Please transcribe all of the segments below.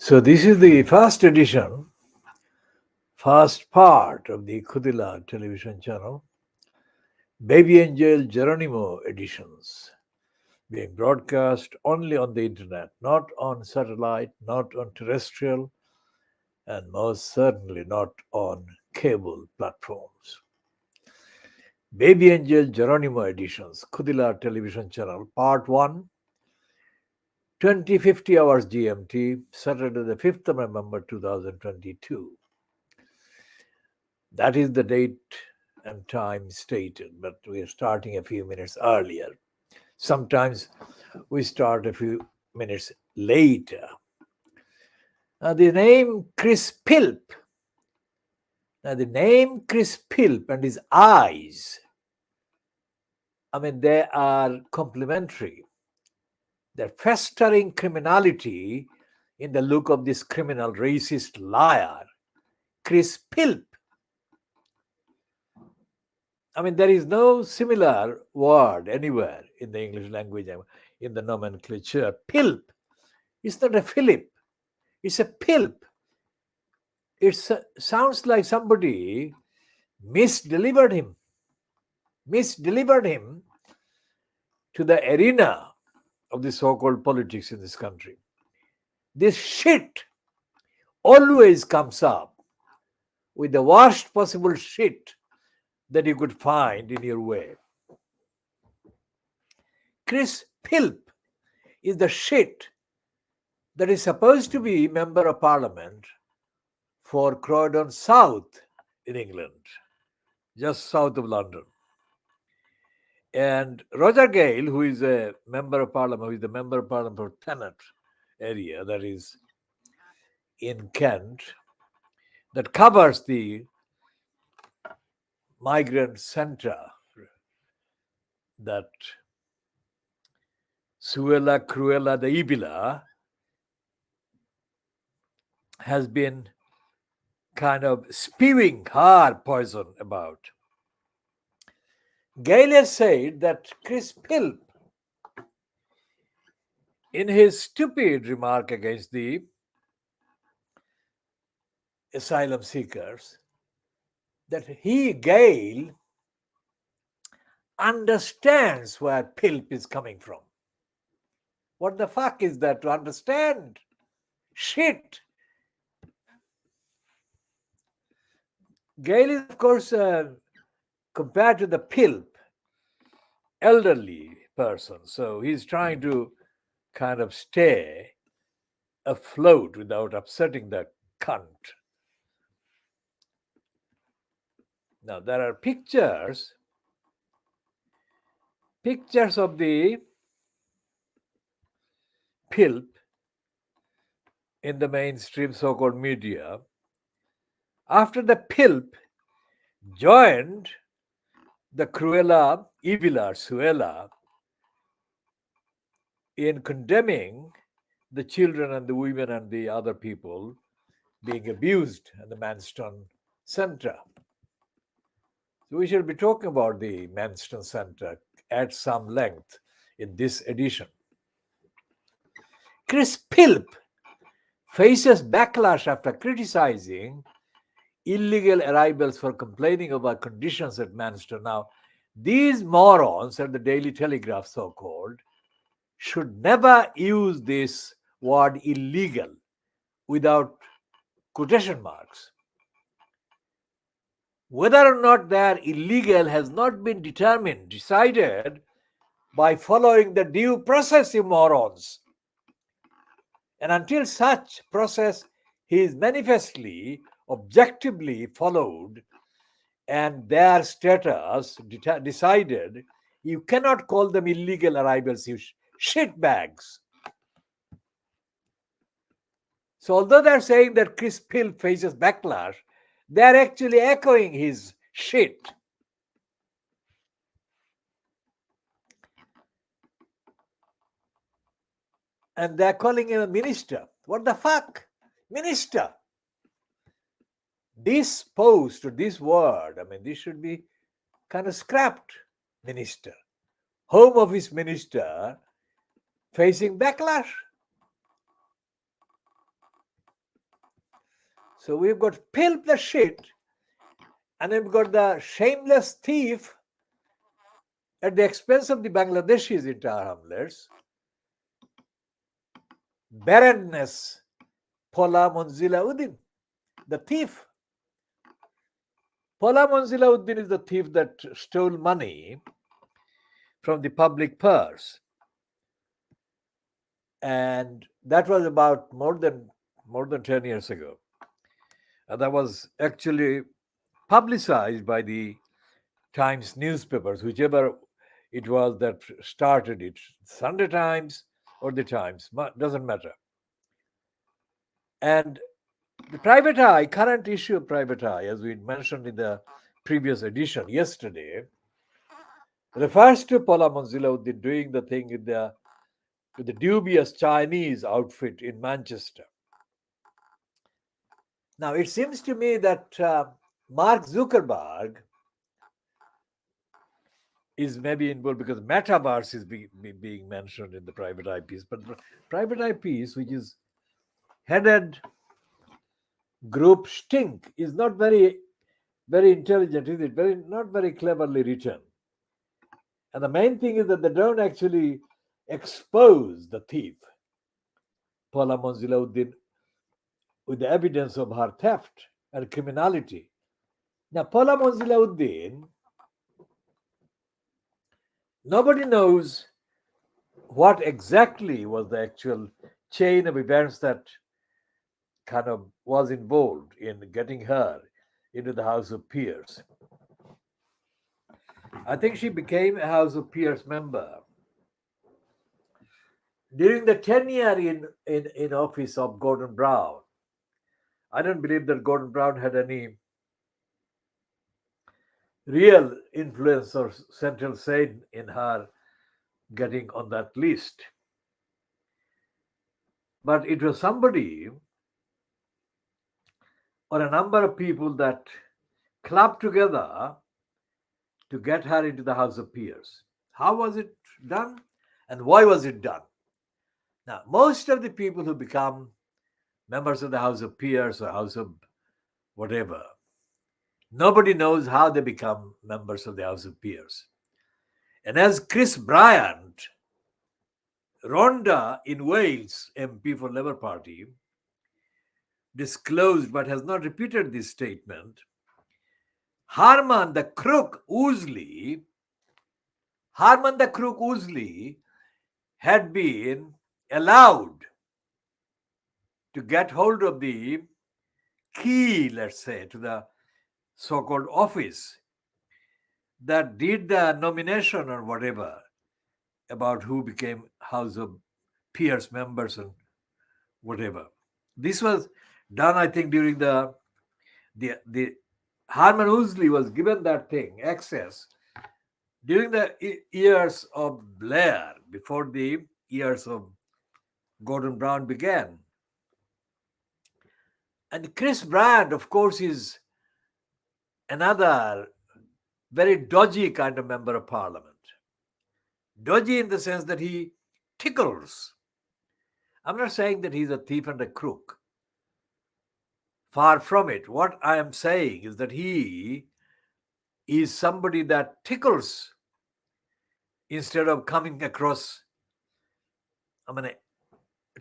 So this is the first edition, first part of the Khoodeelaar television channel, Baby Angel Geronimo editions, being broadcast only on the internet, not on satellite, not on terrestrial, and most certainly not on cable platforms. Baby Angel Geronimo editions, Khoodeelaar television channel, part 1, 2050 hours GMT, Saturday the 5th of November 2022. That is the date and time stated, but we are starting a few minutes earlier. Sometimes we start a few minutes later. Now, the name Chris Pilp and his eyes, they are complementary. They're festering criminality in the look of this criminal racist liar, Chris Pilp. There is no similar word anywhere in the English language in the nomenclature. Pilp. It's not a Philip. It's a Pilp. It sounds like somebody misdelivered him to the arena of the so-called politics in this country. This shit always comes up with the worst possible shit that you could find in your way. Chris Pilp is the shit that is supposed to be member of parliament for Croydon South in England, just south of London. And Roger Gale, who is a member of parliament, who is the member of parliament for Thanet area, that is in Kent, that covers the migrant centre that Suella Cruella de Ibila has been kind of spewing her poison about. Gale has said that Chris Pilp, in his stupid remark against the asylum seekers, that Gale, understands where Pilp is coming from. What the fuck is that to understand? Shit. Gale is, of course, compared to the Pilp, elderly person. So he's trying to kind of stay afloat without upsetting the cunt. Now, there are pictures of the Pilp in the mainstream so-called media after the Pilp joined the Cruella Ibila Suella in condemning the children and the women and the other people being abused at the Manston Centre. So we shall be talking about the Manston Centre at some length in this edition. Chris Pilp faces backlash after criticizing illegal arrivals for complaining about conditions at Manston. Now, these morons at the Daily Telegraph, so-called, should never use this word illegal without quotation marks. Whether or not they are illegal has not been decided by following the due process, you morons. And until such process is manifestly, objectively followed and their status decided, you cannot call them illegal arrivals, you shitbags. So although they're saying that Chris Pilp faces backlash, they're actually echoing his shit. And they're calling him a minister. What the fuck? Minister. This post or this word, this should be kind of scrapped. Minister. Home Office minister facing backlash. So we've got Pilp the shit, and we've got the shameless thief at the expense of the Bangladeshis entire hamlets, barrenness, Pola Monzila Uddin, the thief. Pola Monzila Uddin is the thief that stole money from the public purse. And that was about more than 10 years ago. And that was actually publicized by the Times newspapers, whichever it was that started it, Sunday Times or the Times, doesn't matter. And the Private Eye, current issue of Private Eye, as we mentioned in the previous edition yesterday, refers to Paula Monzilauddin doing the thing with the dubious Chinese outfit in Manchester. Now, it seems to me that Mark Zuckerberg is maybe involved because metaverse is being mentioned in the Private Eye piece. But the Private Eye piece, which is headed Group Stink, is not very intelligent, is it? Not very cleverly written. And the main thing is that they don't actually expose the thief, Paula Monzilauddin, with the evidence of her theft and criminality. Now, Paula Monzilauddin, nobody knows what exactly was the actual chain of events that kind of was involved in getting her into the House of Peers. I think she became a House of Peers member during the tenure in office of Gordon Brown. I don't believe that Gordon Brown had any real influence or central say in her getting on that list. But it was somebody or a number of people that clubbed together to get her into the House of Peers. How was it done? And why was it done? Now, most of the people who become members of the House of Peers or House of whatever, nobody knows how they become members of the House of Peers. And as Chris Bryant, Rhondda in Wales, MP for Labour Party, disclosed but has not repeated this statement, Harman the Crook Ousley had been allowed to get hold of the key, let's say, to the so-called office that did the nomination or whatever about who became House of Peers members and whatever. This was done, I think, during the Harman Ousley was given that thing, access, during the years of Blair, before the years of Gordon Brown began. And Chris Bryant, of course, is another very dodgy kind of member of parliament. Dodgy in the sense that he tickles. I'm not saying that he's a thief and a crook. Far from it. What I am saying is that he is somebody that tickles instead of coming across,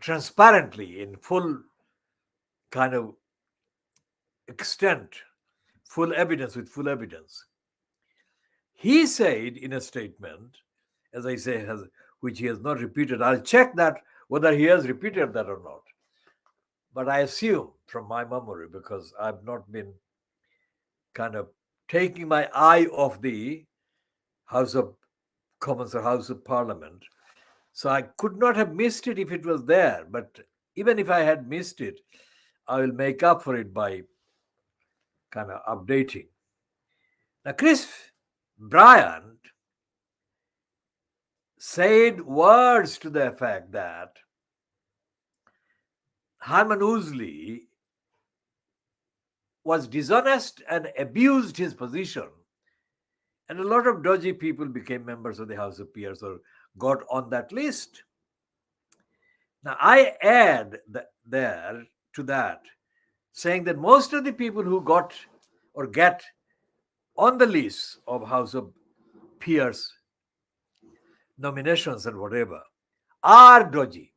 transparently in full kind of extent, full evidence with full evidence. He said in a statement, as I say, which he has not repeated. I'll check that whether he has repeated that or not. But I assume from my memory, because I've not been kind of taking my eye off the House of Commons or House of Parliament. So I could not have missed it if it was there. But even if I had missed it, I will make up for it by kind of updating. Now, Chris Bryant said words to the effect that Harman Ousley was dishonest and abused his position. And a lot of dodgy people became members of the House of Peers or got on that list. Now, I add there to that saying that most of the people who got or get on the list of House of Peers nominations and whatever are dodgy.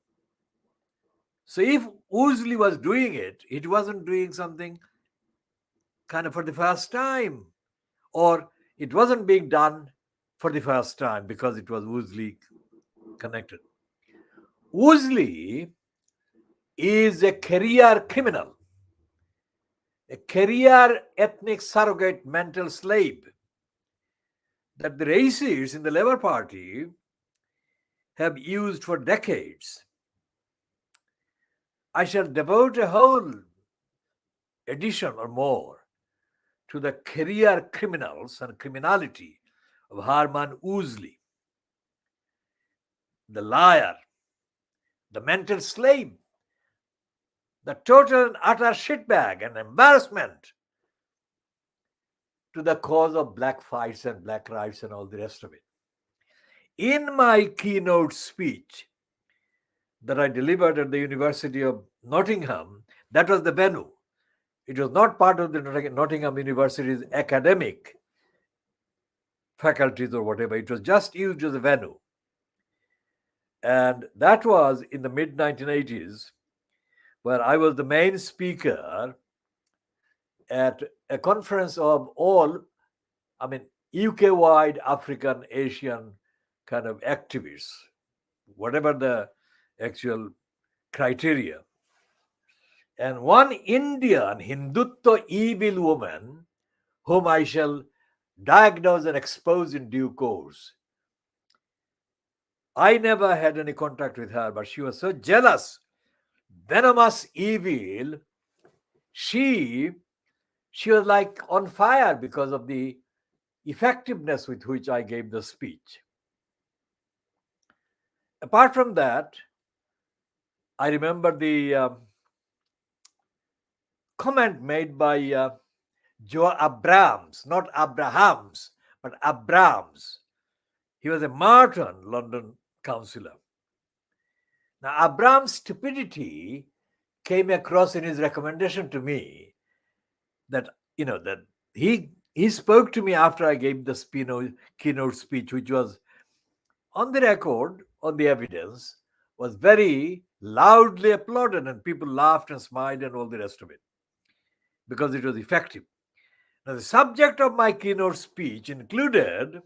So if Woolsey was doing it, it wasn't doing something kind of for the first time, or it wasn't being done for the first time because it was Woolsey connected. Woolsey is a career criminal, a career ethnic surrogate mental slave that the racists in the Labour Party have used for decades. I shall devote a whole edition or more to the career criminals and criminality of Harman Woolsey, the liar, the mental slave, the total and utter shitbag and embarrassment to the cause of black fights and black rights and all the rest of it. In my keynote speech that I delivered at the University of Nottingham, that was the venue. It was not part of the Nottingham University's academic faculties or whatever. It was just used as a venue. And that was in the mid 1980s, where I was the main speaker at a conference of all, UK-wide African, Asian kind of activists, whatever the actual criteria. And one Indian Hindutva evil woman, whom I shall diagnose and expose in due course. I never had any contact with her, but she was so jealous, venomous, evil. She was like on fire because of the effectiveness with which I gave the speech. Apart from that, I remember the comment made by Joe Abrams, not Abrahams, but Abrams. He was a Martin London councillor. Now, Abrams' stupidity came across in his recommendation to me that, that he spoke to me after I gave the keynote speech, which was on the record, on the evidence, was very loudly applauded, and people laughed and smiled and all the rest of it because it was effective. Now, the subject of my keynote speech included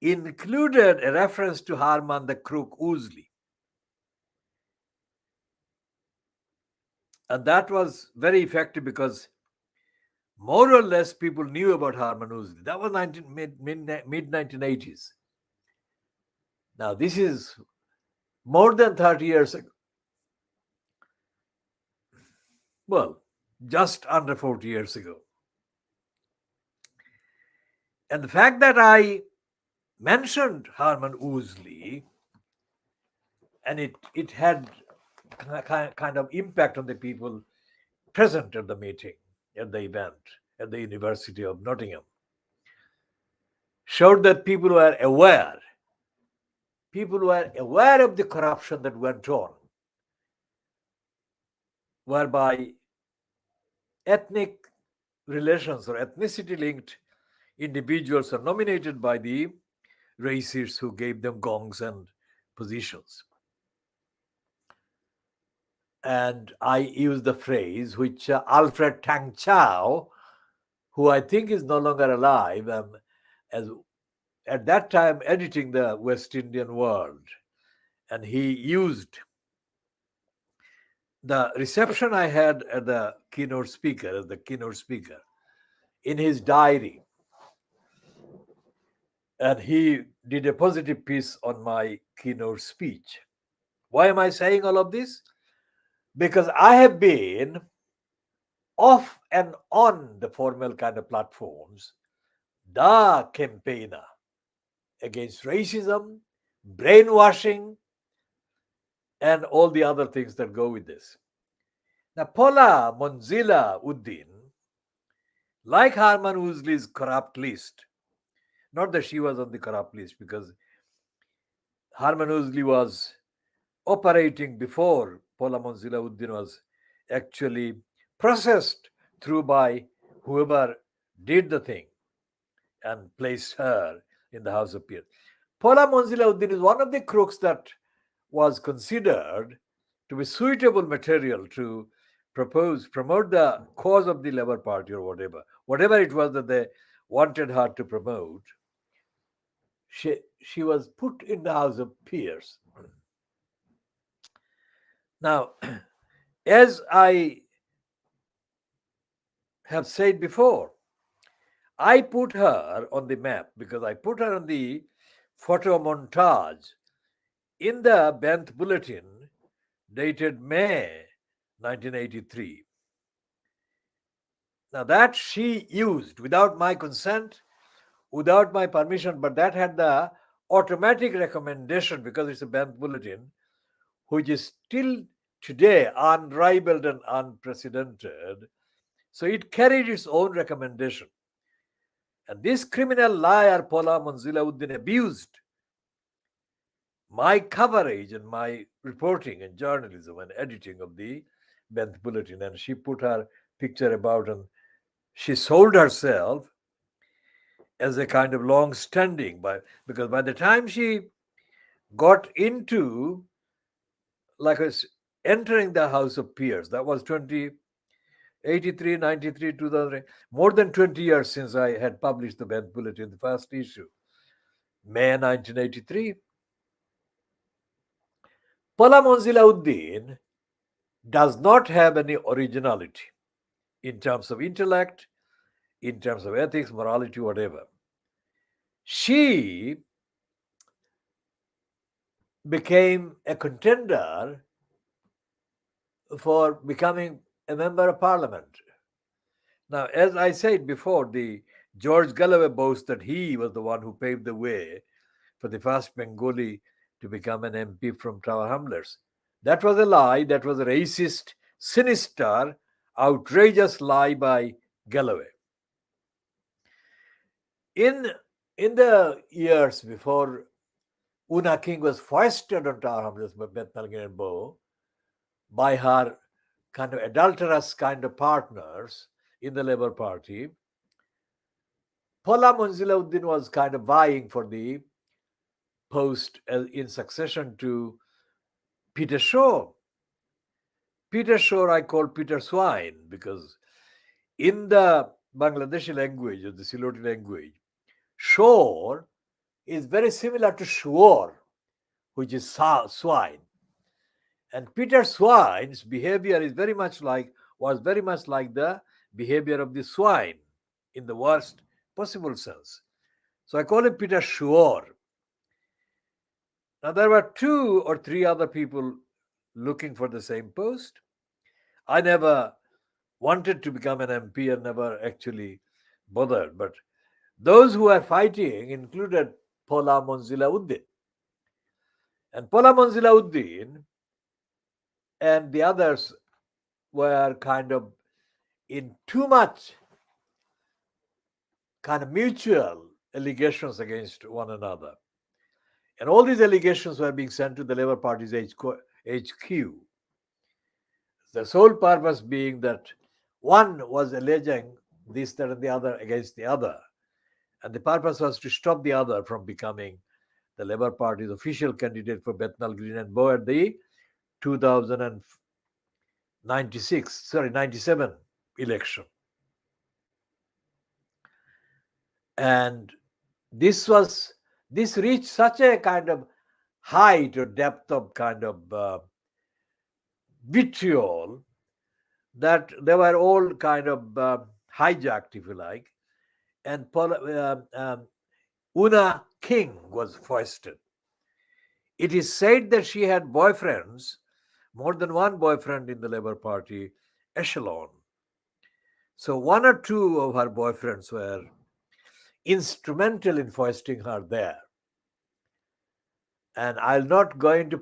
a reference to Harman the Crook Woolsey. And that was very effective because more or less people knew about Harman Woolsey. That was mid 1980s. Now, this is more than 30 years ago. Well, just under 40 years ago. And the fact that I mentioned Harman Woolsey, and it had kind of impact on the people present at the meeting, at the event, at the University of Nottingham, showed that people were aware. People were aware of the corruption that went on, whereby ethnic relations or ethnicity-linked individuals are nominated by the racists who gave them gongs and positions. And I use the phrase which Alfred Tang Chow, who I think is no longer alive, as at that time editing the West Indian World, and he used the reception I had at the keynote speaker, as the keynote speaker, in his diary. And he did a positive piece on my keynote speech. Why am I saying all of this? Because I have been off and on the formal kind of platforms, the campaigner against racism, brainwashing, and all the other things that go with this. Now, Paula Monzilla Uddin, like Harman Woolsey's corrupt list, not that she was on the corrupt list, because Harman Woolsey was operating before Paula Monzilla Uddin was actually processed through by whoever did the thing and placed her in the House of Peers. Paula Monzila-Uddin is one of the crooks that was considered to be suitable material to promote the cause of the Labour Party or whatever it was that they wanted her to promote. She was put in the House of Peers. Now, as I have said before, I put her on the map because I put her on the photo montage in the Banth Bulletin dated May 1983. Now, that she used without my consent, without my permission, but that had the automatic recommendation because it's a Banth Bulletin, which is still today unrivaled and unprecedented. So it carried its own recommendation. And this criminal liar, Paula Monzila-Uddin, abused my coverage and my reporting and journalism and editing of the Banth Bulletin. And she put her picture about, and she sold herself as a kind of long standing, because by the time she got into like entering the House of Peers, that was 1983, 93, 2000, more than 20 years since I had published the Banth Bulletin, the first issue, May 1983. Paula Monzila-Uddin does not have any originality in terms of intellect, in terms of ethics, morality, whatever. She became a contender for becoming a member of parliament. Now, as I said before, the George Galloway boasts that he was the one who paved the way for the first Bengali to become an MP from Tower Hamlets. That was a lie. That was a racist, sinister, outrageous lie by Galloway. In the years before Una King was foisted on Tower Hamlets by Beth Malkin and Bow by her kind of adulterous kind of partners in the Labour Party, Paula Monzila-Uddin was kind of vying for the post in succession to Peter Shaw. Peter Shaw I call Peter Swine because in the Bangladeshi language or the Siloti language, Shaw is very similar to Shuor, which is swine. And Peter Swine's behavior was very much like the behavior of the swine in the worst possible sense. So I call him Peter Shuor. Now there were 2 or 3 other people looking for the same post. I never wanted to become an MP and never actually bothered. But those who were fighting included Paula Monzila-Uddin. And Paula Monzila-Uddin and the others were kind of in too much kind of mutual allegations against one another. And all these allegations were being sent to the Labour Party's HQ. The sole purpose being that one was alleging this, that, and the other against the other. And the purpose was to stop the other from becoming the Labour Party's official candidate for Bethnal Green and Bow at the 97 election. And this reached such a kind of height or depth of kind of vitriol that they were all kind of hijacked, if you like, and Una King was foisted. It is said that she had boyfriends, more than one boyfriend in the Labour Party echelon. So 1 or 2 of her boyfriends were instrumental in foisting her there. And I'll not go into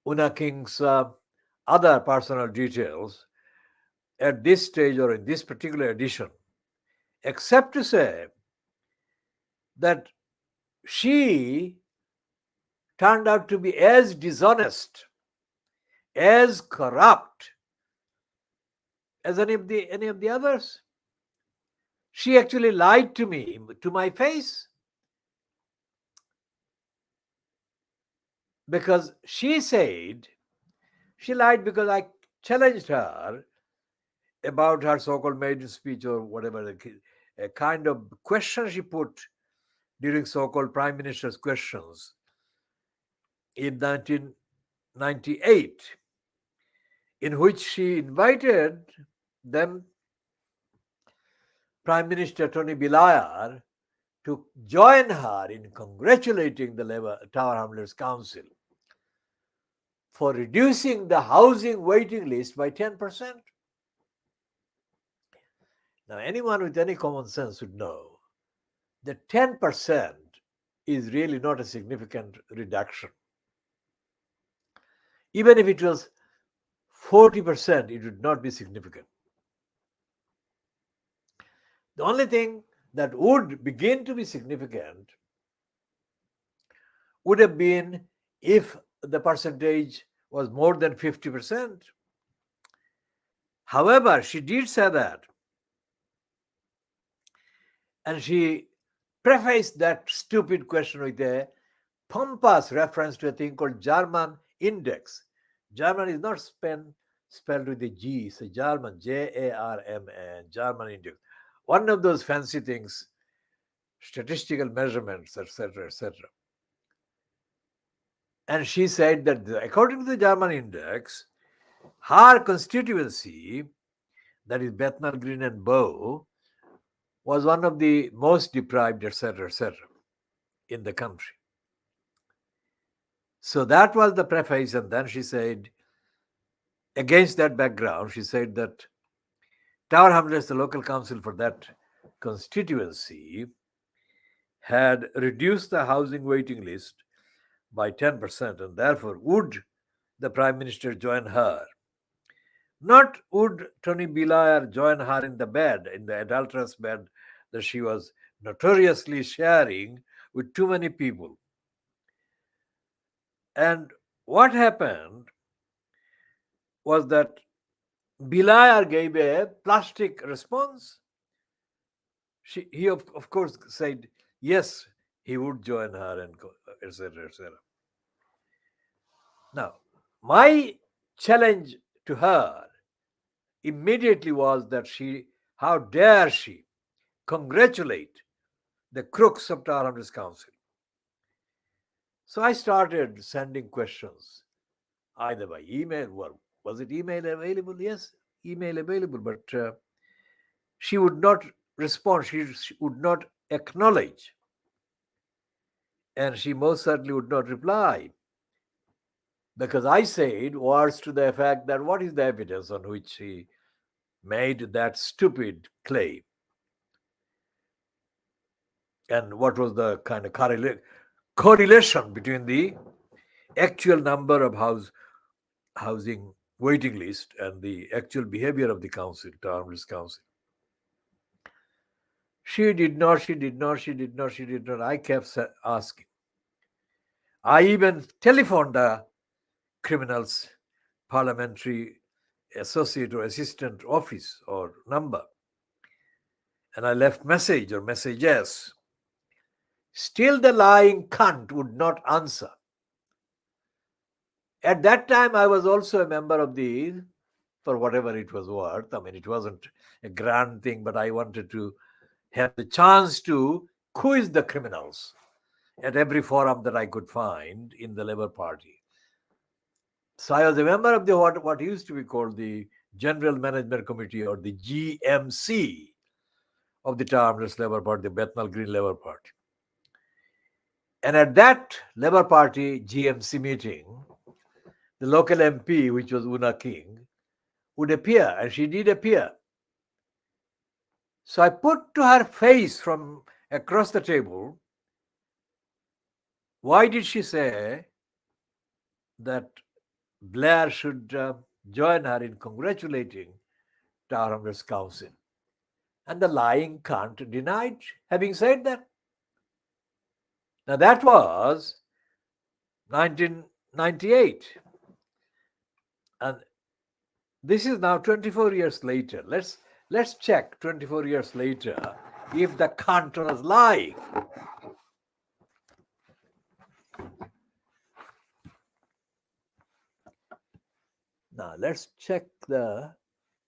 Una King's other personal details at this stage or in this particular edition, except to say that she turned out to be as dishonest, as corrupt, as any of the others. She actually lied to me, to my face, because she lied because I challenged her about her so-called maiden speech or whatever, a kind of question she put during so-called prime minister's questions in 1998, in which she invited them, Prime Minister Tony Blair, to join her in congratulating the Tower Hamlets Council for reducing the housing waiting list by 10%. Now, anyone with any common sense would know that 10% is really not a significant reduction. Even if it was 40%, it would not be significant. The only thing that would begin to be significant would have been if the percentage was more than 50%. However, she did say that, and she prefaced that stupid question with a pompous reference to a thing called German index. German is not spelled with a G, it's a German, Jarman, German index. One of those fancy things, statistical measurements, etc., etc. And she said that according to the German index, her constituency, that is Bethnal Green and Bow, was one of the most deprived, etc., etc., in the country. So that was the preface, and then she said, against that background, she said that Tower Hamlets, the local council for that constituency, had reduced the housing waiting list by 10%, and therefore would the Prime Minister join her. Not would Tony Blair join her in the adulterous bed that she was notoriously sharing with too many people. And what happened was that Blair gave a plastic response. He of course said yes, he would join her, and etc., etc. Now, my challenge to her immediately was that how dare she congratulate the crooks of Tower Hamlets Council. So I started sending questions either by email. Well, was it email available? Yes, email available, but she would not respond. She would not acknowledge, and she most certainly would not reply, because I said words to the effect that what is the evidence on which she made that stupid claim, and what was the kind of correlation between the actual number of housing waiting list and the actual behavior of the council, Tower Hamlets Council. She did not. I kept asking. I even telephoned the criminals parliamentary associate or assistant office or number, and I left message or messages. Still the lying cunt would not answer. At that time, I was also a member of the, for whatever it was worth. I mean, it wasn't a grand thing, but I wanted to have the chance to quiz the criminals at every forum that I could find in the Labour Party. So I was a member of the what used to be called the General Management Committee, or the GMC, of the Tower Hamlets Labour Party, the Bethnal Green Labour Party. And at that Labour Party GMC meeting, the local MP, which was Una King, would appear, and she did appear. So I put to her face from across the table, why did she say that Blair should join her in congratulating Tower Hamlets Council? And the lying cunt denied having said that. Now that was 1998. And This is now 24 years later. Let's check 24 years later if the counter is lying. Now let's check the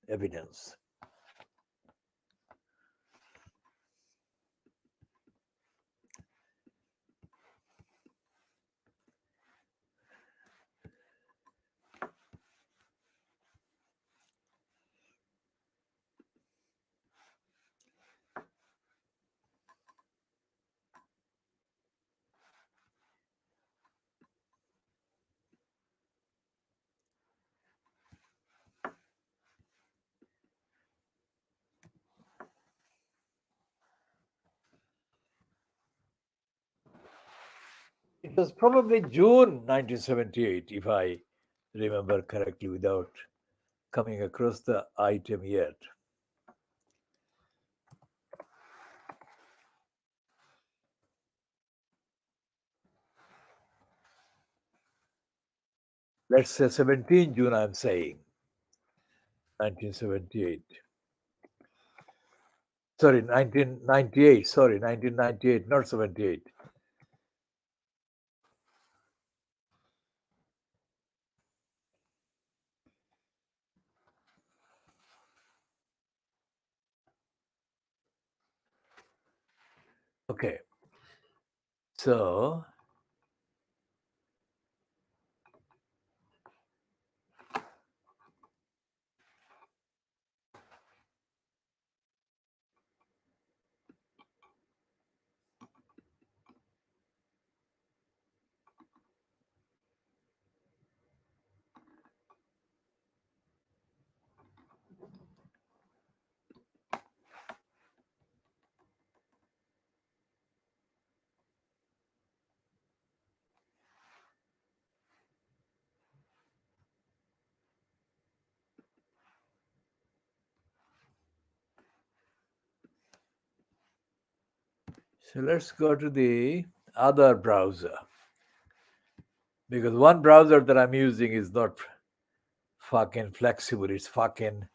evidence. It was probably June 1978, if I remember correctly, without coming across the item yet. Let's say 17 June, I'm saying. 1978. Sorry, 1998. Sorry, 1998, not 78. Okay. So let's go to the other browser, because one browser that I'm using is not fucking flexible, it's fucking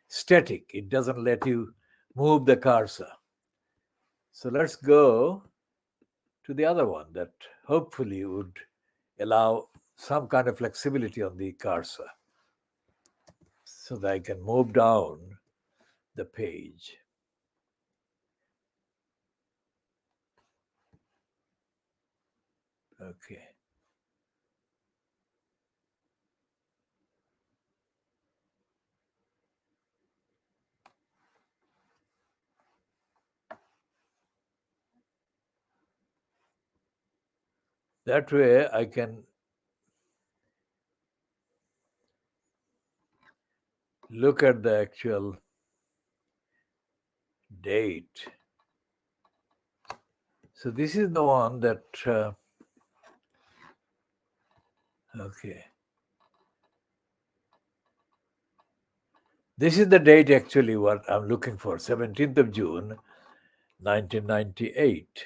static. It doesn't let you move the cursor. So let's go to the other one that hopefully would allow some kind of flexibility on the cursor so that I can move down the page. Okay. That way I can look at the actual date. So this is the one that, okay. This is the date actually what I'm looking for, 17th of June, 1998.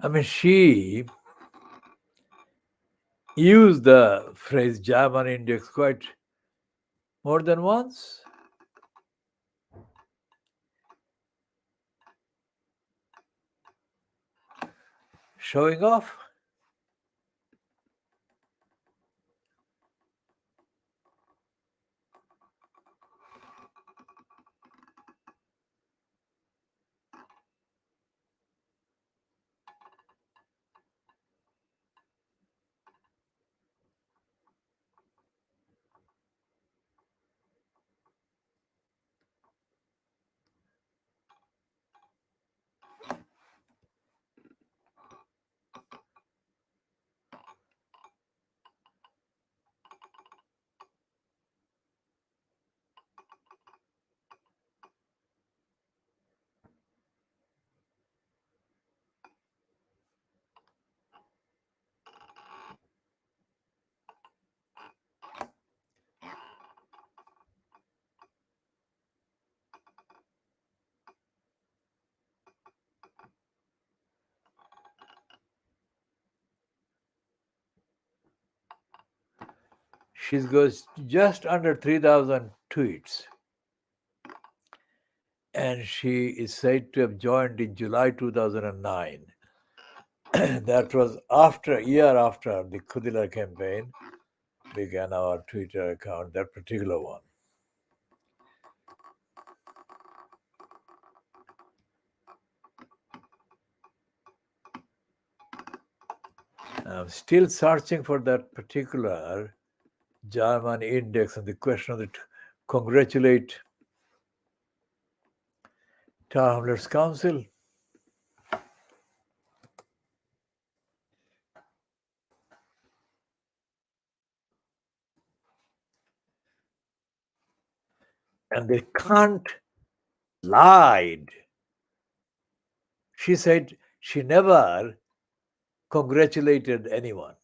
I mean, she used the phrase German index quite more than once. Showing off. She goes just under 3,000 tweets. And she is said to have joined in July 2009. That was a year after the Khoodeelaar campaign began our Twitter account, that particular one. I'm still searching for that particular German index and the question of the congratulate Tower Hamlets Council. And they can't lied. She said she never congratulated anyone.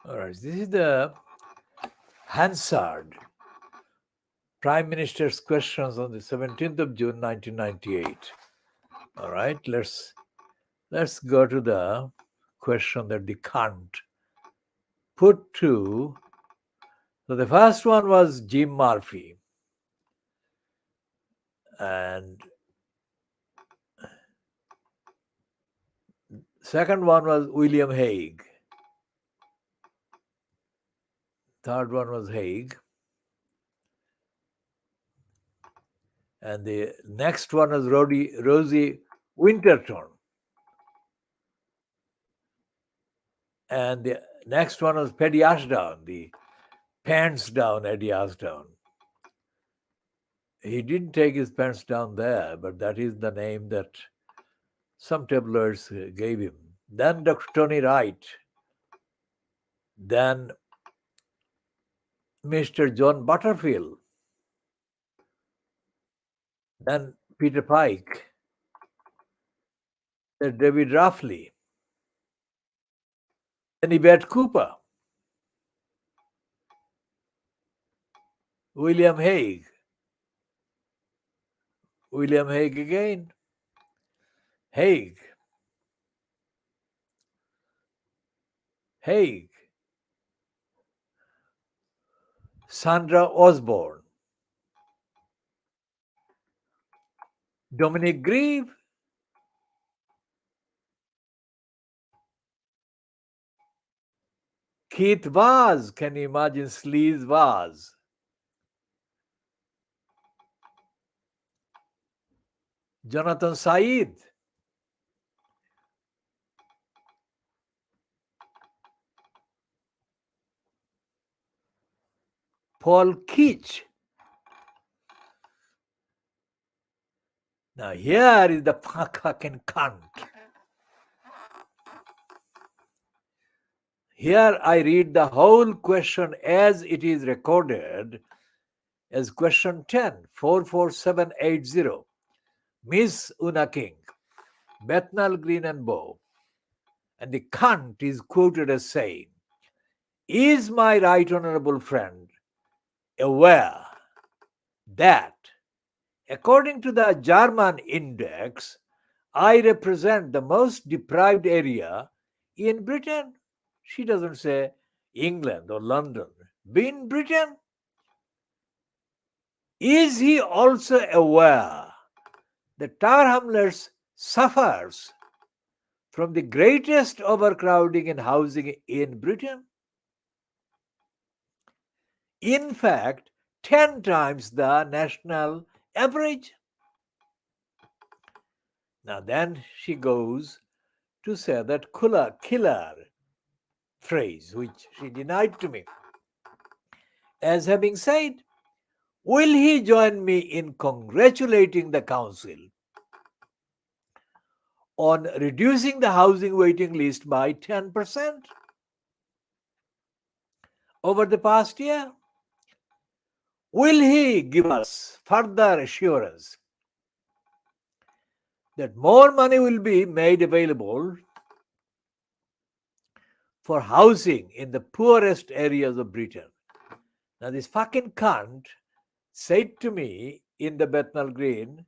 All right, this is the Hansard Prime Minister's questions on the 17th of June 1998. All right, let's go to the question that the Kant put to. So the first one was Jim Murphy, and second one was William Hague. Third one was Hague. And the next one was Rosie Winterton. And the next one was Paddy Ashdown, the pants down Eddie Ashdown. He didn't take his pants down there, but that is the name that some tabloids gave him. Then Dr. Tony Wright. Then Mr. John Butterfield. Then Peter Pike. Then David Rafley. Then Yvette Cooper. William Hague. William Hague again. Hague. Hague. Sandra Osborne. Dominic Grieve. Keith Vaz. Can you imagine Sleaze Vaz? Jonathan Said. Paul Keach. Now here is the fucking cunt. Here I read the whole question as it is recorded as question 10, 44780. Miss Una King, Bethnal Green and Bow. And the cunt is quoted as saying, "Is my right honorable friend aware that according to the German index, I represent the most deprived area in Britain?" She doesn't say England or London, but in Britain. Is he also aware that Tower Hamlets suffers from the greatest overcrowding in housing in Britain? In fact, 10 times the national average. Now then she goes to say that killer phrase, which she denied to me, as having said, "Will he join me in congratulating the council on reducing the housing waiting list by 10% over the past year? Will he give us further assurance that more money will be made available for housing in the poorest areas of Britain?" Now this fucking cunt said to me in the Bethnal Green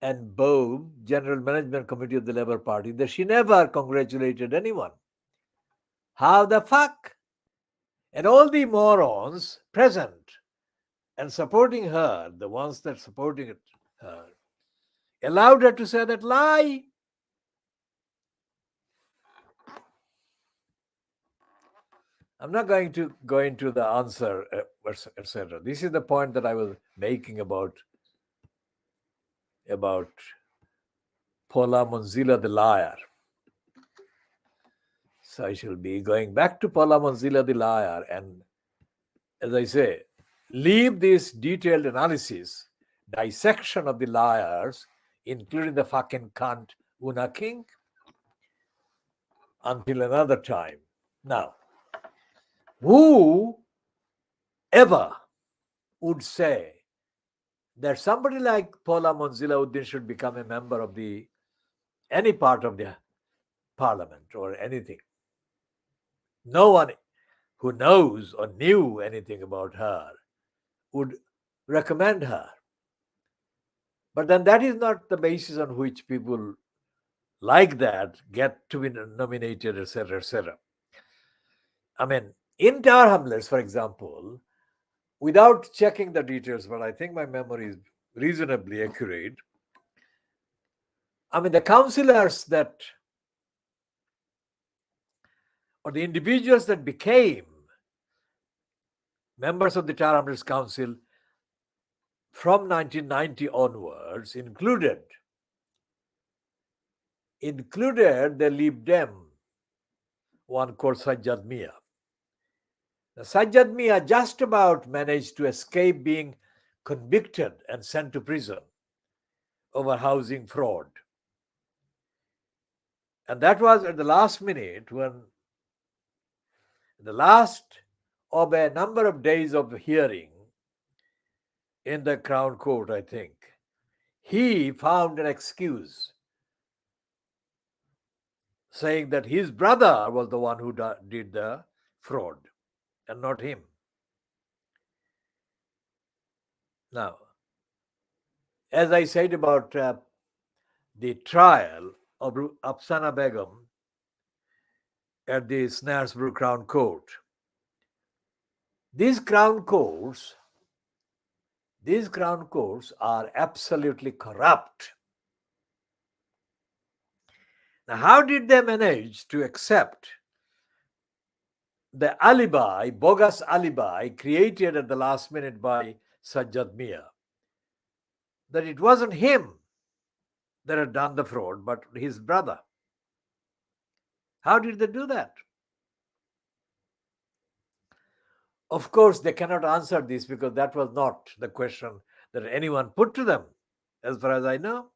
and Bow General Management Committee of the Labour Party that she never congratulated anyone. How the fuck? And all the morons present and supporting her, the ones that supporting her, allowed her to say that lie. I'm not going to go into the answer, etc. This is the point that I was making about Paula Monzilla the liar. So I shall be going back to Paula Monzilla the liar and, as I say, leave this detailed analysis, dissection of the liars, including the fucking cunt Una King, until another time. Now, who ever would say that somebody like Paula Monzilla Uddin should become a member of any part of the parliament or anything? No one who knows or knew anything about her would recommend her. But then that is not the basis on which people like that get to be nominated, etc., etc. I mean, in Tower Hamlets, for example, without checking the details, but I think my memory is reasonably accurate. I mean, the councillors that, or the individuals that became members of the Tower Hamlets Council from 1990 onwards included the Lib Dem, one called Sajjad Mia. Now, Sajjad Mia just about managed to escape being convicted and sent to prison over housing fraud. And that was at the last minute, when the last of a number of days of hearing in the Crown Court, I think, he found an excuse saying that his brother was the one who did the fraud and not him. Now, as I said about the trial of Afsana Begum at the Snaresborough Crown Court, these crown courts are absolutely corrupt. Now, how did they manage to accept the alibi, bogus alibi created at the last minute by Sajjad Mia, that it wasn't him that had done the fraud, but his brother? How did they do that? Of course, they cannot answer this because that was not the question that anyone put to them, as far as I know.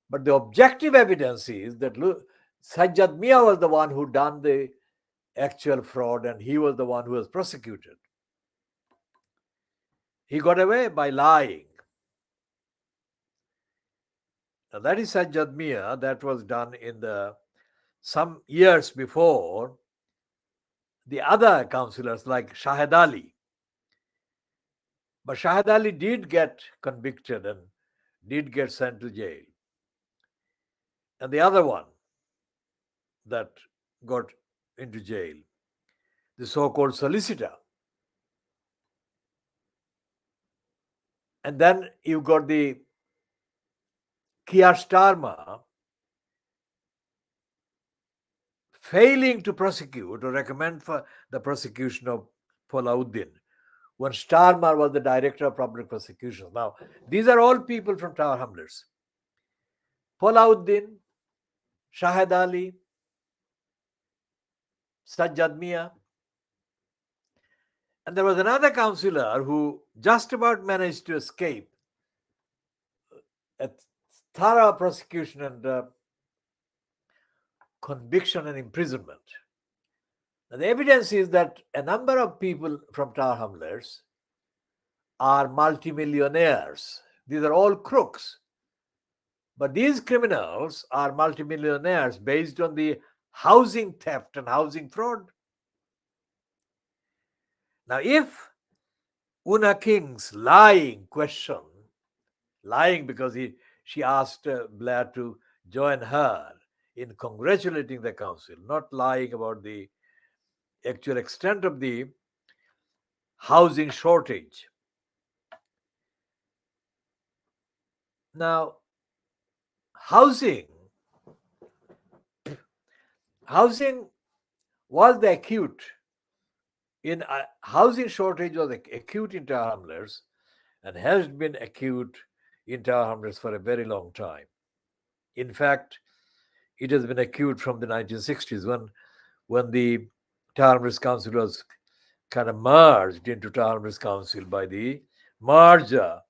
But the objective evidence is that Sajjad Mia was the one who done the actual fraud, and he was the one who was prosecuted. He got away by lying. Now, that is Sajjad Mia. That was done in some years before the other councillors like Shahid Ali. But Shahid Ali did get convicted and did get sent to jail. And the other one that got into jail, the so-called solicitor. And then you got the Keir Starmer failing to prosecute or recommend for the prosecution of Polauddin when Starmer was the director of public prosecutions. Now, these are all people from Tower Hamlets. Polauddin, Shahid Ali, Sajjad Mia. And there was another councillor who just about managed to escape a thorough prosecution and conviction and imprisonment. Now, the evidence is that a number of people from Tower Hamlets are multimillionaires. These are all crooks. But these criminals are multimillionaires based on the housing theft and housing fraud. Now, if Una King's lying because she asked Blair to join her in congratulating the council, not lying about the actual extent of the housing shortage. Now, housing was the acute in housing shortage was acute in Tower Hamlets and has been acute in Tower Hamlets for a very long time. In fact, it has been acute from the 1960s when the Tower Hamlets Council was kind of merged into Tower Hamlets Council by the merger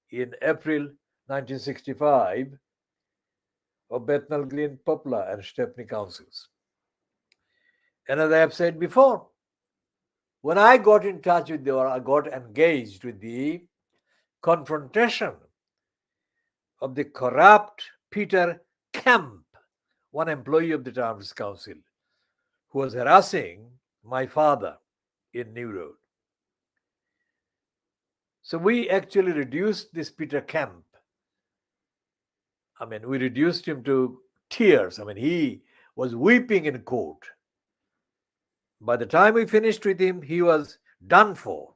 in April 1965 of Bethnal Green, Poplar and Stepney councils. And as I have said before, when I got in touch with or I got engaged with the confrontation of the corrupt Peter Kemp, one employee of the Tower Hamlets Council, who was harassing my father in New Road. So we actually reduced this Peter Kemp. I mean, we reduced him to tears. I mean, he was weeping in court. By the time we finished with him, he was done for,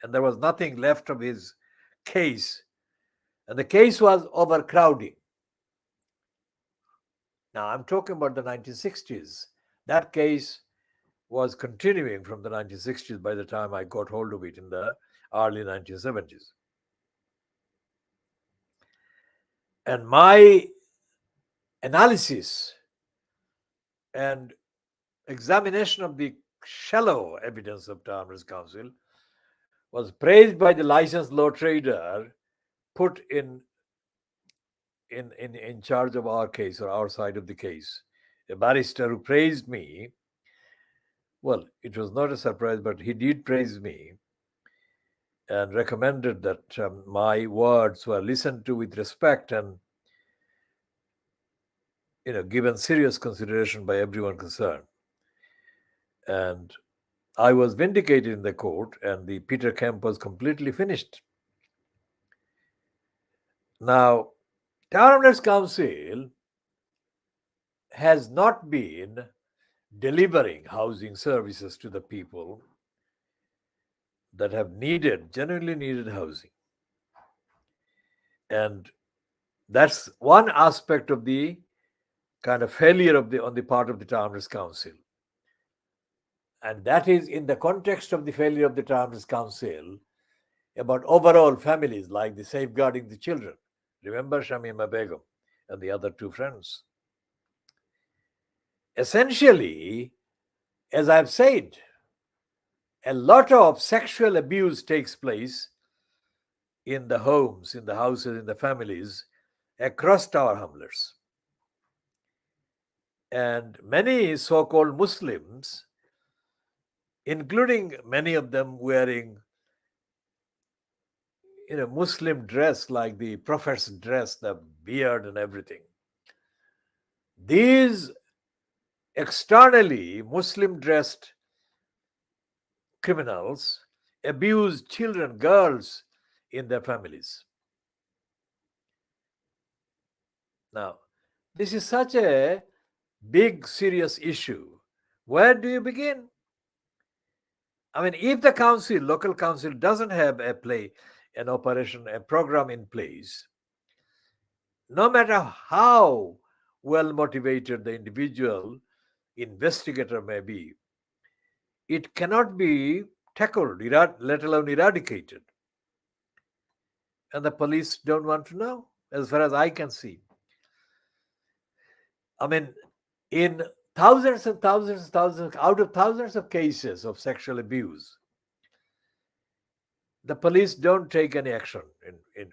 and there was nothing left of his case. And the case was overcrowding. Now, I'm talking about the 1960s. That case was continuing from the 1960s by the time I got hold of it in the early 1970s. And my analysis and examination of the shallow evidence of Towners Council was praised by the licensed law trader put in charge of our case or our side of the case, a barrister who praised me. Well, it was not a surprise, but he did praise me and recommended that my words were listened to with respect and given serious consideration by everyone concerned. And I was vindicated in the court, and the Peter Kemp was completely finished. Now, Towners Council has not been delivering housing services to the people that have genuinely needed housing. And that's one aspect of the kind of failure on the part of the Towners Council. And that is in the context of the failure of the Towners Council about overall families like the safeguarding the children. Remember Shamima Begum and the other two friends. Essentially, as I've said, a lot of sexual abuse takes place in the homes, in the houses, in the families across Tower Hamlets. And many so-called Muslims, including many of them wearing Muslim dress like the Prophet's dress, the beard and everything. These externally Muslim dressed criminals abuse children, girls in their families. Now, this is such a big, serious issue. Where do you begin? I mean, if the council, local council, doesn't have a program in place, no matter how well motivated the individual investigator may be, it cannot be tackled, let alone eradicated. And the police don't want to know, as far as I can see. I mean, in thousands and thousands and thousands, out of thousands of cases of sexual abuse, the police don't take any action in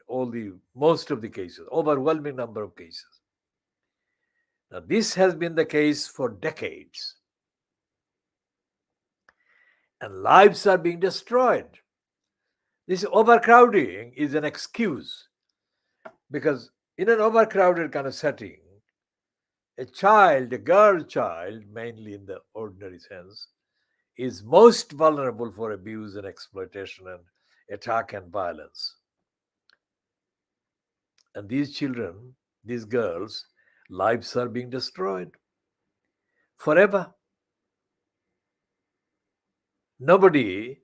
most of the cases, overwhelming number of cases. Now, this has been the case for decades. And lives are being destroyed. This overcrowding is an excuse because in an overcrowded kind of setting, a girl child, mainly in the ordinary sense, is most vulnerable for abuse and exploitation and attack and violence. And these children, these girls, lives are being destroyed forever. Nobody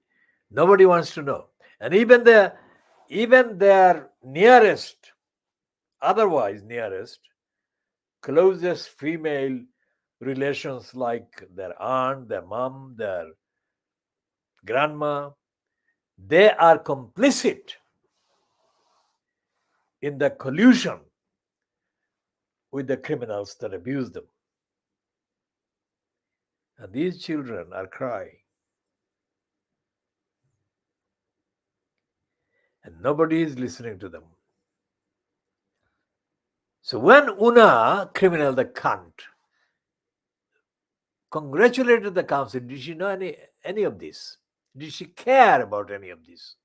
wants to know. And even their nearest, otherwise nearest, closest female relations like their aunt, their mom, their grandma, they are complicit in the collusion with the criminals that abuse them. And these children are crying. And nobody is listening to them. So when Una, criminal, the cunt, congratulated the council, did she know any of this? Did she care about any of this?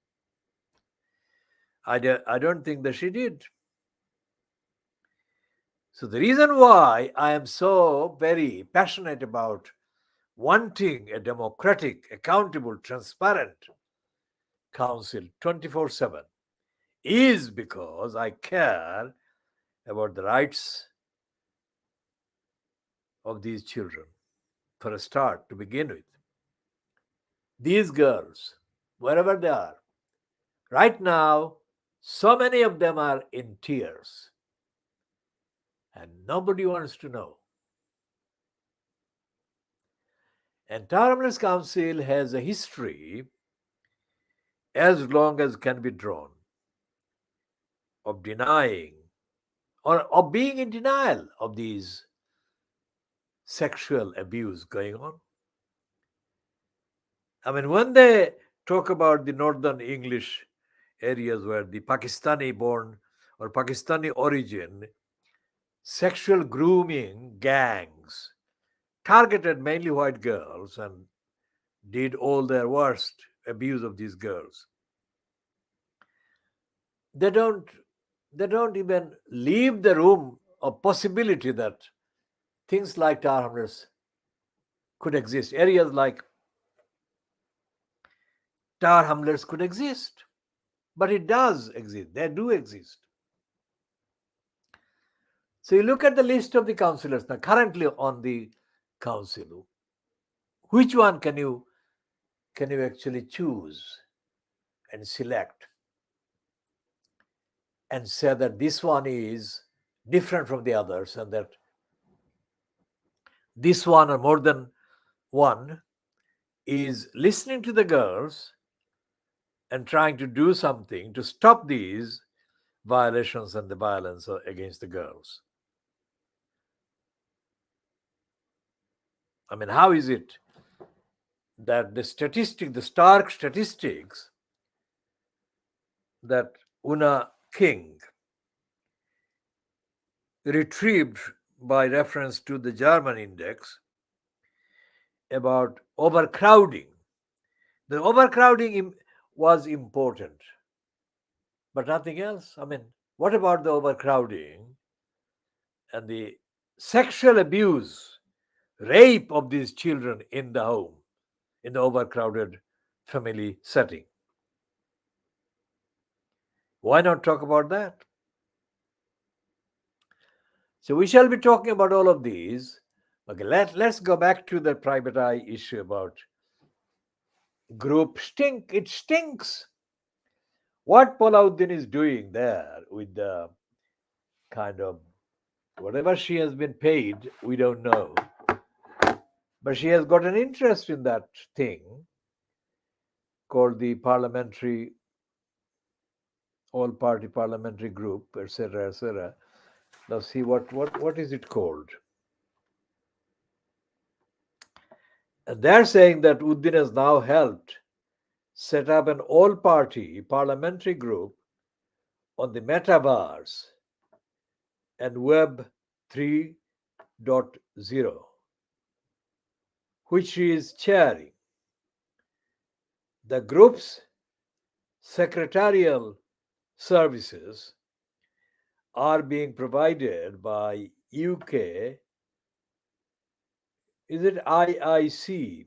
I don't think that she did. So the reason why I am so very passionate about wanting a democratic, accountable, transparent council 24/7 is because I care about the rights of these children, for a start, to begin with. These girls, wherever they are, right now, so many of them are in tears, and nobody wants to know. And Tarhamlar's Council has a history as long as can be drawn of denying or of being in denial of these sexual abuse going on. I mean, when they talk about the northern English areas where the Pakistani born or Pakistani origin sexual grooming gangs targeted mainly white girls and did all their worst abuse of these girls. They don't they don't even leave the room of possibility that things like tar hamlets could exist. Areas like tar hamlets could exist. But it does exist. They do exist. So you look at the list of the councillors now currently on the council. Which one can you actually choose and select and say that this one is different from the others and that this one or more than one is listening to the girls and trying to do something to stop these violations and the violence against the girls? I mean, how is it that the stark statistics that Una King retrieved by reference to the German index about overcrowding. The overcrowding was important, but nothing else. I mean, what about the overcrowding and the sexual abuse, rape of these children in the home, in the overcrowded family setting? Why not talk about that? So we shall be talking about all of these. Okay, let's go back to the private eye issue about group stink. It stinks. What Palauddin is doing there with the kind of whatever she has been paid, we don't know. But she has got an interest in that thing called the parliamentary, all party parliamentary group, etc., etc. Now see what is it called? And they're saying that Uddin has now helped set up an all party parliamentary group on the metaverse and Web 3.0, which she is chairing. The group's secretarial services are being provided by UK, is it IIC?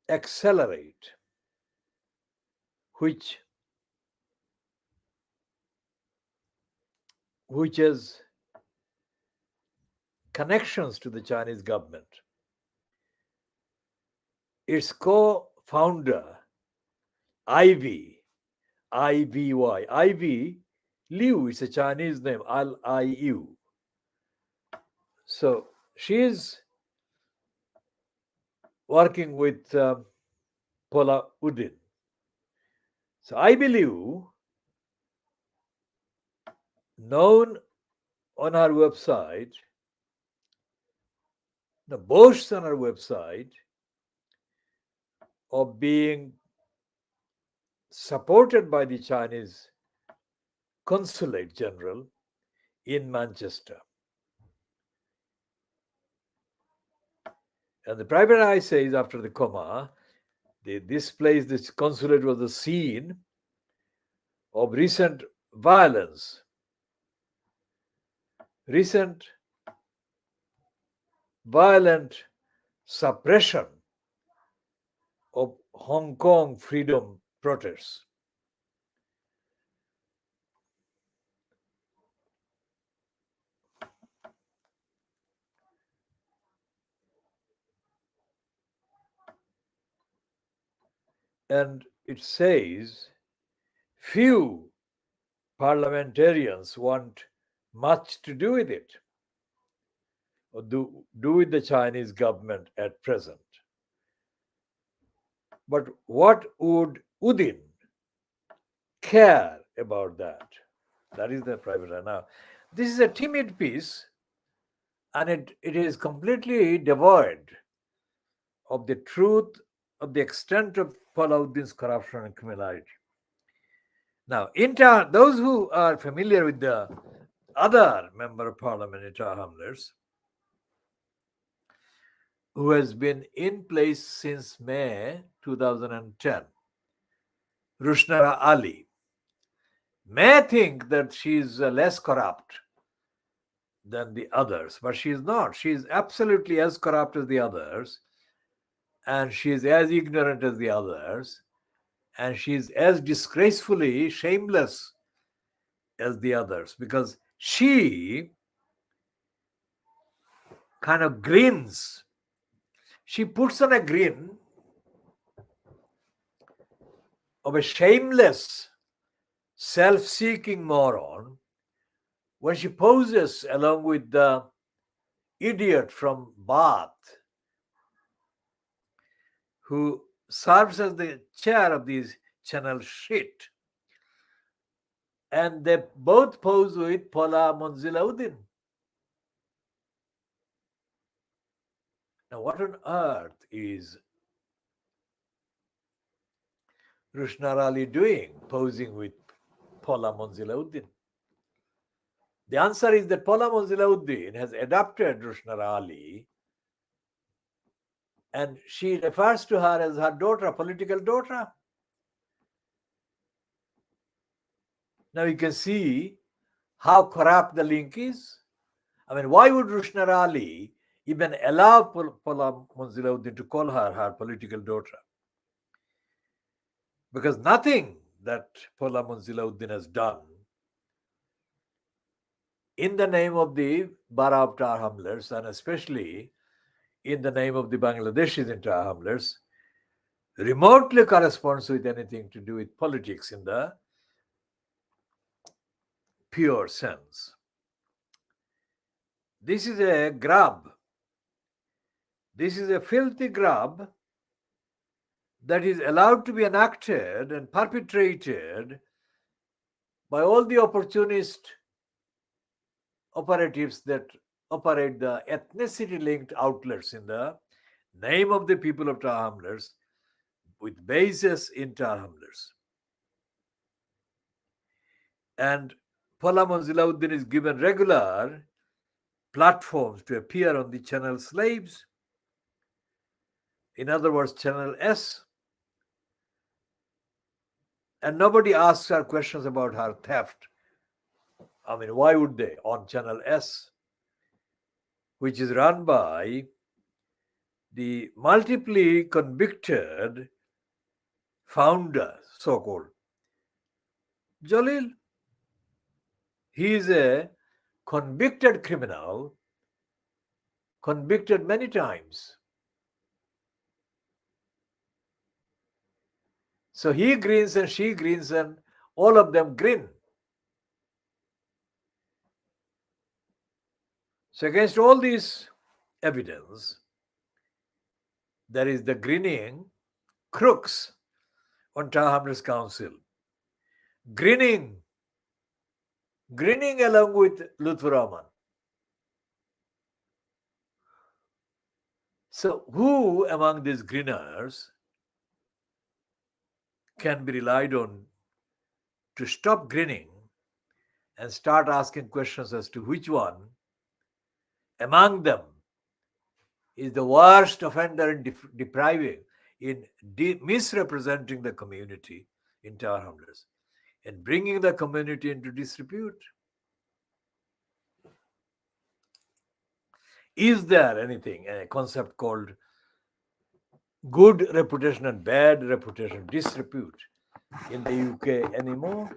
Accelerate, which has connections to the Chinese government. Its co-founder, Ivy, Ivy Liu is a Chinese name, Liu. So she is working with Palauddin. So Ivy Liu, known on her website, boasts on her website of being supported by the Chinese Consulate General in Manchester. And the private eye says after the comma, this consulate was the scene of recent violence recent violent suppression of Hong Kong freedom protests. And it says few parliamentarians want much to do with it or do with the Chinese government at present. But what would Udin care about that? That is the private eye. Now, this is a timid piece and it is completely devoid of the truth of the extent of Palauddin's corruption and criminality. Now, those who are familiar with the other member of parliament, Inter Hamlers, who has been in place since May 2010, Rushnara Ali, may think that she is less corrupt than the others, but she is not. She is absolutely as corrupt as the others, and she is as ignorant as the others, and she is as disgracefully shameless as the others, because she kind of grins. She puts on a grin of a shameless, self-seeking moron when she poses along with the idiot from Bath who serves as the chair of this channel shit. And they both pose with Paula Monzilauddin. Now, what on earth is Rushnar Ali doing, posing with Paula Monzilauddin? The answer is that Paula Monzilauddin has adopted Rushnar Ali, and she refers to her as her daughter, political daughter. Now you can see how corrupt the link is. I mean, why would Rushnar Ali even allow Paula Monzilauddin to call her political daughter? Because nothing that Paula Monzilauddin has done in the name of the Bara of Tar Hamlers, and especially in the name of the Bangladeshis in Tar Hamlers, remotely corresponds with anything to do with politics in the pure sense. This is a grab. This is a filthy grab that is allowed to be enacted and perpetrated by all the opportunist operatives that operate the ethnicity-linked outlets in the name of the people of Tar Hamlers with bases in Tar Hamlers. And Paula Monzilauddin is given regular platforms to appear on the channel slaves. In other words, channel S. And nobody asks her questions about her theft. I mean, why would they? On channel S, which is run by the multiply convicted founder, so-called Jalil. He is a convicted criminal, convicted many times. So he grins and she grins and all of them grin. So against all this evidence, there is the grinning crooks on Tar Hamlers Council, grinning along with Lutfur Rahman. So who among these grinners can be relied on to stop grinning and start asking questions as to which one among them is the worst offender in depriving, in misrepresenting the community in Tar Hamlers and bringing the community into disrepute? Is there anything, a concept called good reputation and bad reputation, disrepute in the UK anymore?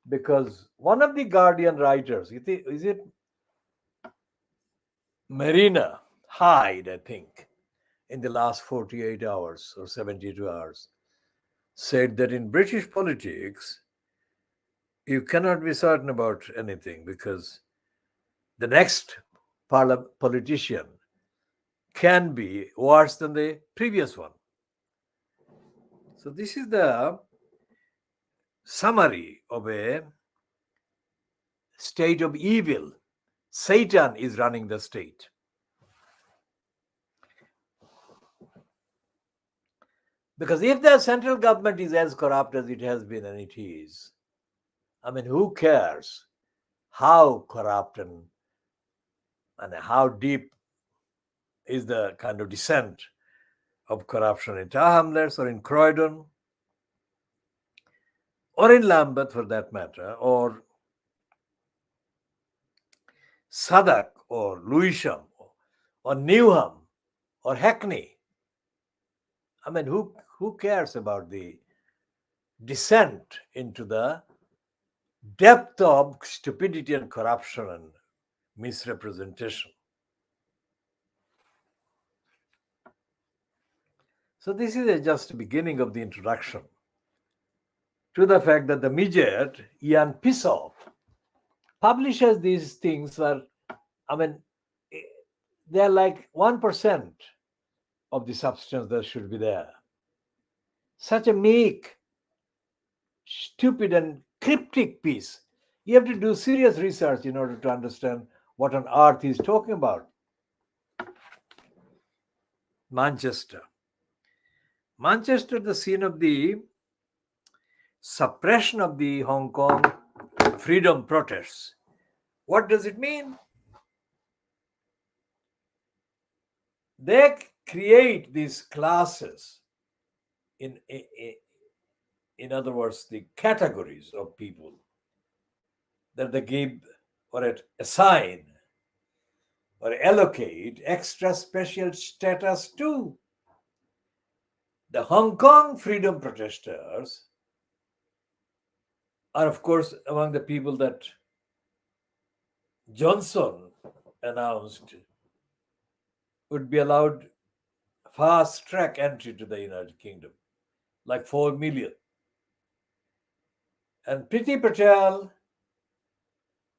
Because one of the Guardian writers, is it Marina Hyde, I think, in the last 48 hours or 72 hours, said that in British politics, you cannot be certain about anything because the next politician can be worse than the previous one. So, this is the summary of a state of evil. Satan is running the state. Because if the central government is as corrupt as it has been, and it is, I mean, who cares how corrupt and how deep is the kind of descent of corruption in Tower Hamlets or in Croydon or in Lambeth for that matter, or Southwark or Lewisham or Newham or Hackney. I mean, who cares about the descent into the depth of stupidity and corruption and misrepresentation? So this is just the beginning of the introduction to the fact that the midget, Ian Pissoff, publishes these things where, I mean, they're like 1% of the substance that should be there. Such a meek, stupid, and cryptic piece. You have to do serious research in order to understand what on earth he's talking about. Manchester. Manchester, the scene of the suppression of the Hong Kong freedom protests. What does it mean? They create these classes, in other words, the categories of people that they give or assign or allocate extra special status to. The Hong Kong freedom protesters are, of course, among the people that Johnson announced would be allowed fast track entry to the United Kingdom, like 4 million. And Priti Patel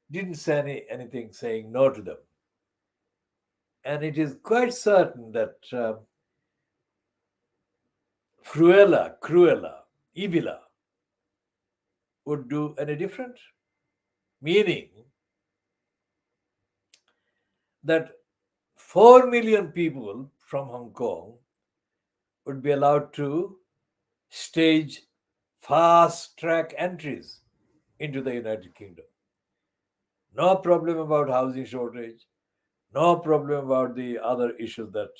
didn't say anything saying no to them. And it is quite certain that Cruella, Evila would do any different. Meaning that 4 million people from Hong Kong would be allowed to stage fast track entries into the United Kingdom. No problem about housing shortage, no problem about the other issues that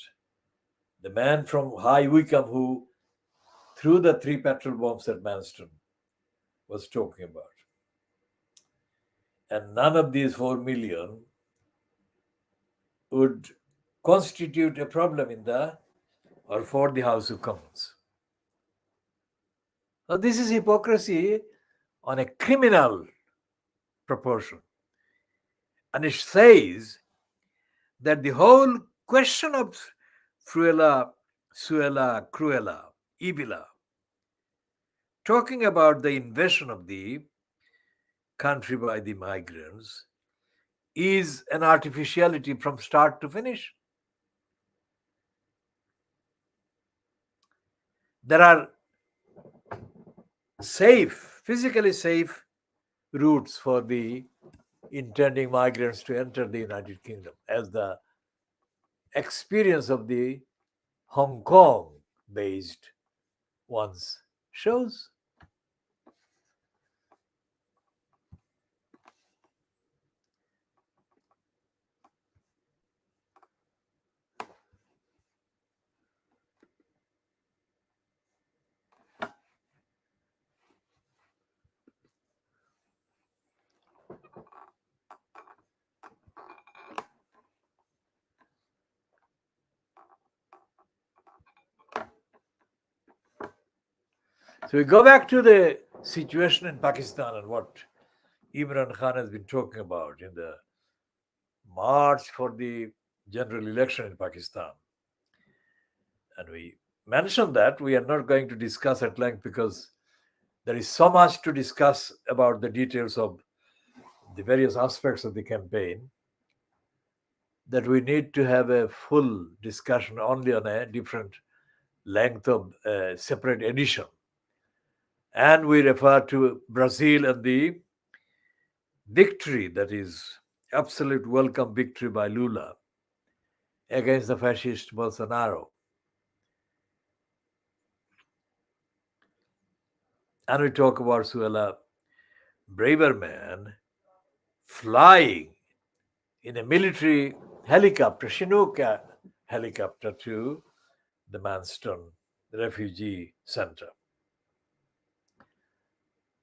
the man from High Wycombe who threw the 3 petrol bombs at Manston was talking about. And none of these 4 million would constitute a problem in the or for the House of Commons. Now, this is hypocrisy on a criminal proportion. And it says that the whole question of Cruella, Evila, talking about the invasion of the country by the migrants, is an artificiality from start to finish. There are physically safe routes for the intending migrants to enter the United Kingdom, as the experience of the Hong Kong based ones shows. So we go back to the situation in Pakistan and what Imran Khan has been talking about in the march for the general election in Pakistan. And we mentioned that we are not going to discuss at length because there is so much to discuss about the details of the various aspects of the campaign that we need to have a full discussion only on a different length of separate edition. And we refer to Brazil and the victory, that is absolute welcome victory by Lula against the fascist Bolsonaro. And we talk about Suella, braver man, flying in a military helicopter, Chinook helicopter, to the Manston refugee center.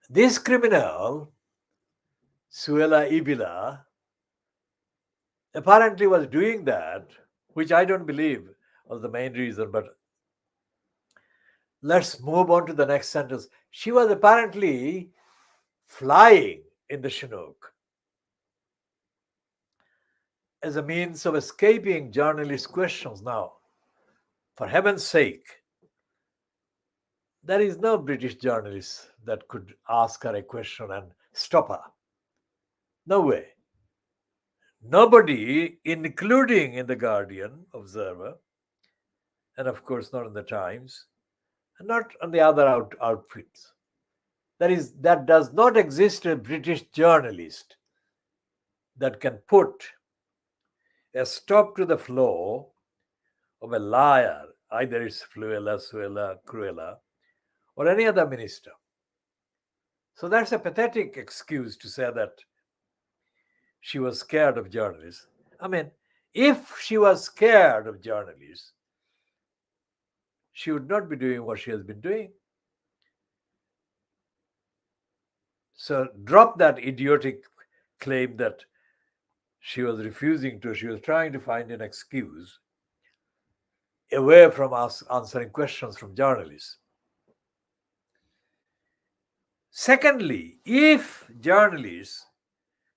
This criminal, Suella Ibila, apparently was doing that, which I don't believe was the main reason, but let's move on to the next sentence. She was apparently flying in the Chinook as a means of escaping journalists' questions. Now, for heaven's sake, there is no British journalist that could ask her a question and stop her. No way. Nobody, including in the Guardian Observer, and of course not in the Times, and not on the other outfits. That does not exist a British journalist that can put a stop to the flow of a liar, either it's Fluella, Suella, Cruella, or any other minister. So that's a pathetic excuse to say that she was scared of journalists. I mean, if she was scared of journalists, she would not be doing what she has been doing. So drop that idiotic claim that she was trying to find an excuse away from us answering questions from journalists. Secondly, if journalists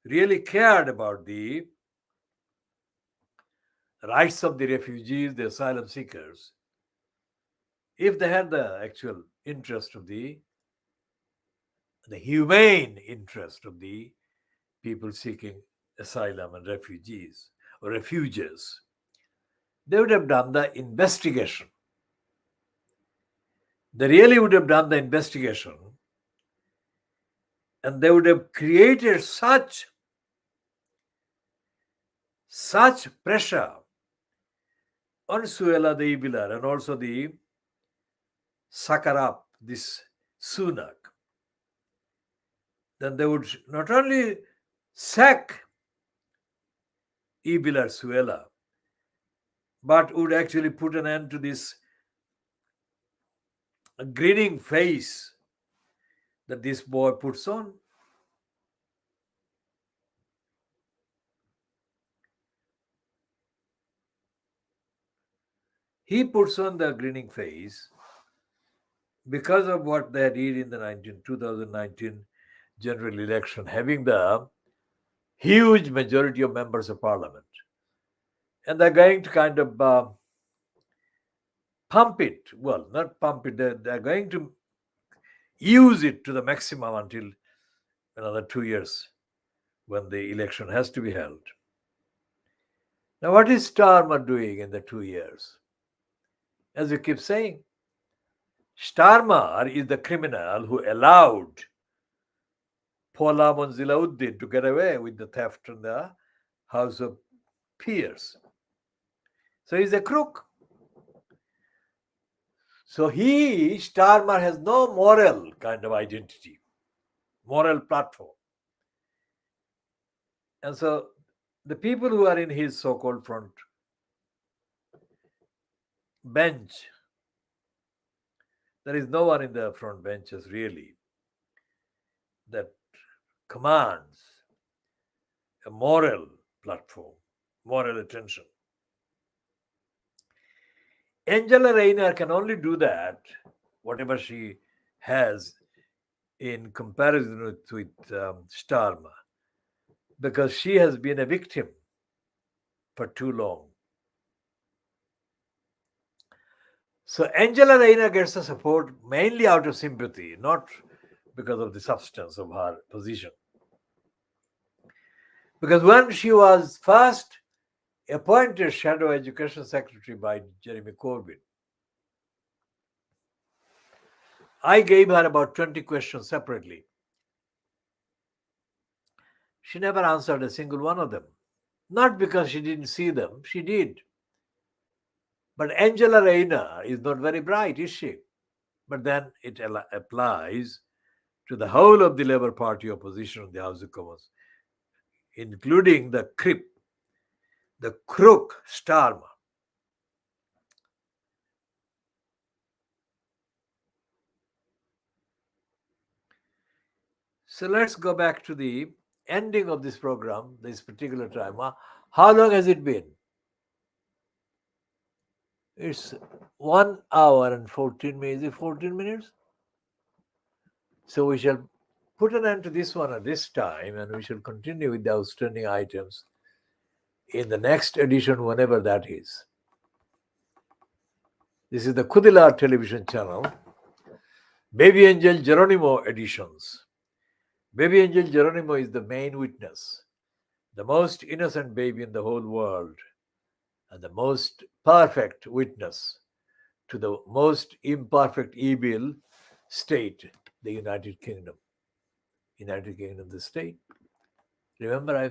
really cared about the rights of the refugees, the asylum seekers, if they had the actual interest of the humane interest of the people seeking asylum and refugees or refugees, they would have done the investigation. They really would have done the investigation, and they would have created such pressure on Suella the Ibilar and also the Sakarap, this Sunak, then they would not only sack Ibilar Suella, but would actually put an end to this grinning face that this boy puts on. He puts on the grinning face because of what they did in the 2019 general election, having the huge majority of members of parliament. And they're going to kind of pump it. Well, not pump it, they're going to use it to the maximum until another 2 years when the election has to be held. Now, what is Starmer doing in the 2 years? As you keep saying, Starmer is the criminal who allowed Paula Monzilauddin to get away with the theft in the House of Peers. So he's a crook. So Starmer, has no moral kind of identity, moral platform. And so the people who are in his so-called front bench, there is no one in the front benches really that commands a moral platform, moral attention. Angela Rayner can only do that, whatever she has in comparison with Starma, because she has been a victim for too long. So Angela Reina gets the support mainly out of sympathy, not because of the substance of her position. Because when she was first appointed Shadow Education Secretary by Jeremy Corbyn, I gave her about 20 questions separately. She never answered a single one of them. Not because she didn't see them, she did. But Angela Rayner is not very bright, is she? But then it applies to the whole of the Labour Party opposition in the House of Commons, including the crip, the crook Starmer. So let's go back to the ending of this program, this particular time. How long has it been? It's 1 hour and 14 minutes. Is it 14 minutes? So we shall put an end to this one at this time, and we shall continue with the outstanding items in the next edition, whenever that is. This is the KhoodeelaarTV television channel, Baby Angel Geronimo editions. Baby Angel Geronimo is the main witness, the most innocent baby in the whole world, and the most perfect witness to the most imperfect evil state, the United Kingdom. United Kingdom, the state. Remember, I've